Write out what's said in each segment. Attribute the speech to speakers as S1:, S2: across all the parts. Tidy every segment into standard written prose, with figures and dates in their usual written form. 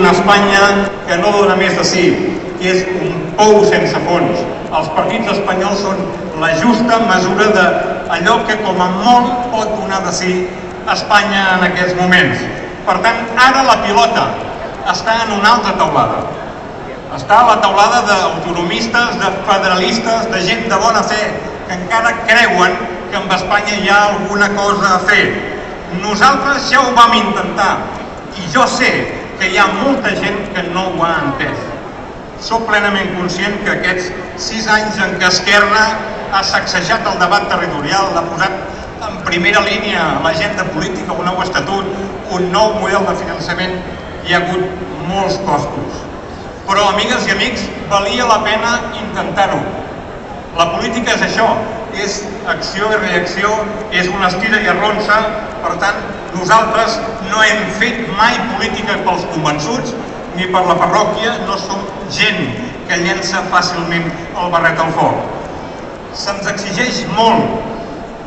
S1: una Espanya que no dona més de si, que és un pou sense fons. Els partits espanyols són la justa mesura d'allò que com a molt pot donar de si Espanya en aquests moments. Per tant, ara la pilota està en una altra taulada. Està a la taulada d'autonomistes, de federalistes, de gent de bona fe, que encara creuen que amb Espanya hi ha alguna cosa a fer. Nosaltres ja ho vam intentar i jo sé que hi ha molta gent que no ho ha entès. Soc plenament conscient que aquests 6 anys en què Esquerra ha sacsejat el debat territorial, l'ha posat en primera línia l'agenda política, un nou estatut, un nou model de finançament, hi ha hagut molts costos. Però, amigues i amics, valia la pena intentar-ho. La política és això, és acció i reacció, és una estira i arronsa. Per tant, nosaltres no hem fet mai política pels convençuts ni per la parròquia, no som gent que llença fàcilment el barret al foc. Se'ns exigeix molt,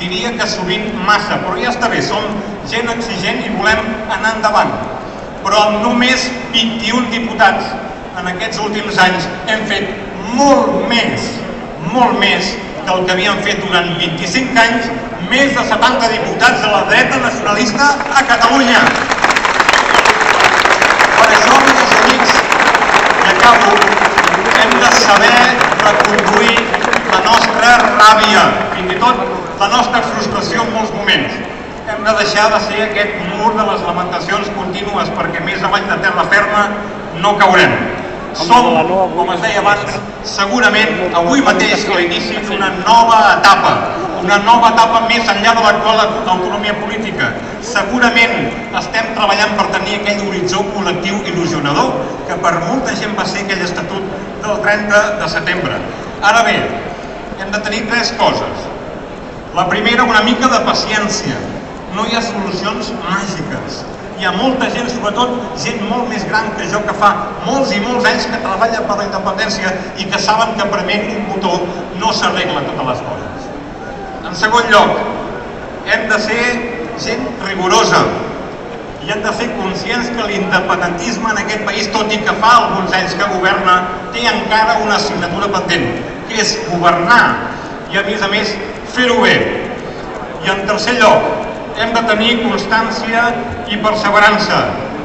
S1: diria que sovint massa, però ja està bé, som gent exigent i volem anar endavant. Però amb només 21 diputats en aquests últims anys hem fet molt més que el que havíem fet durant 25 anys, més de 70 diputats de la dreta nacionalista a Catalunya. Per això, meus amics, i acabo, hem de saber reconduir la nostra ràbia, fins i tot la nostra frustració en molts moments. Hem de deixar de ser aquest mur de les lamentacions contínues, perquè més avall de terra ferma no caurem. Som, com es deia abans, segurament avui mateix a l'inici d'una nova etapa més enllà de l'actual autonomia política. Segurament estem treballant per tenir aquell horitzó col·lectiu il·lusionador que per molta gent va ser aquell estatut del 30 de setembre. Ara bé, hem de tenir 3 coses. La primera, una mica de paciència. No hi ha solucions màgiques. Hi ha molta gent, sobretot gent molt més gran que jo, que fa molts i molts anys que treballa per la independència i que saben que prement un botó no s'arregla totes les coses. En segon lloc, hem de ser gent rigorosa i hem de ser conscients que l'independentisme en aquest país, tot i que fa alguns anys que governa, té encara una assignatura pendent, que és governar i, a més, fer-ho bé. I en tercer lloc, hem de tenir constància i perseverança.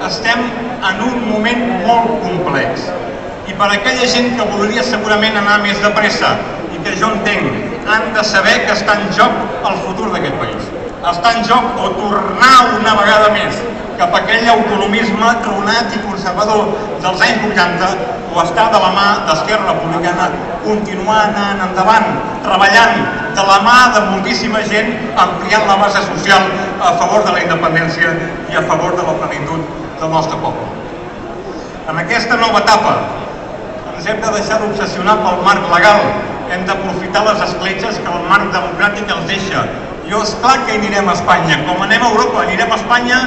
S1: Estem en un moment molt complex. I per aquella gent que voldria segurament anar més de pressa i que jo entenc, han de saber que està en joc el futur d'aquest país. Està en joc o tornar una vegada més cap a aquell autonomisme tronat i conservador dels anys 80 o estar de la mà d'Esquerra Republicana, continuar anant endavant, treballant de la mà de moltíssima gent, ampliant la base social a favor de la independència i a favor de la plenitud del nostre poble. En aquesta nova etapa ens hem de deixar d'obsessionar pel marc legal, hem d'aprofitar les escletxes que el marc democràtic ens deixa. Jo, esclar que anirem a Espanya, com anem a Europa, anirem a Espanya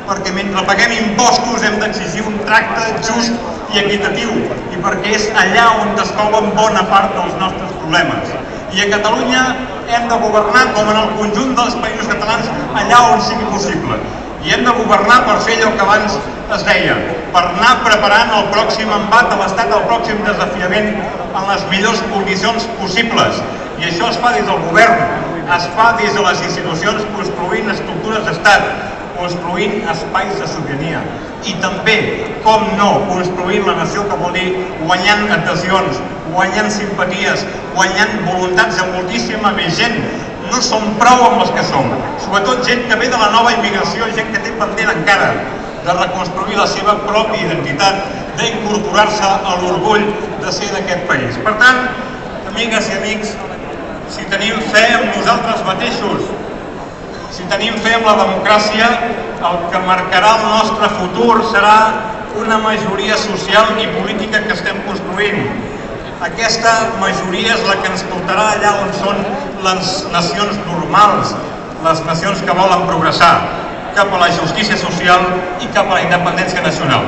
S1: perquè mentre paguem impostos hem d'exigir un tracte just i equitatiu i perquè és allà on es troben bona part dels nostres problemes. I a Catalunya hem de governar com en el conjunt dels països catalans allà on sigui possible. I hem de governar per fer allò que abans es deia, per anar preparant el pròxim embat de l'Estat, el pròxim desafiament en les millors condicions possibles. I això es fa des del govern, es fa des de les institucions construint estructures d'estat, construint espais de sobirania i també, com no, construint la nació, que vol dir guanyant adhesions, guanyant simpaties, guanyant voluntats de moltíssima més gent. No som prou amb els que som, sobretot gent que ve de la nova immigració, gent que té pendent encara de reconstruir la seva pròpia identitat, d'incorporar-se a l'orgull de ser d'aquest país. Per tant, amigues i amics, si tenim fe en nosaltres mateixos, si tenim fe en la democràcia, el que marcarà el nostre futur serà una majoria social i política que estem construint. Aquesta majoria és la que ens portarà allà on són les nacions normals, les nacions que volen progressar, cap a la justícia social i cap a la independència nacional.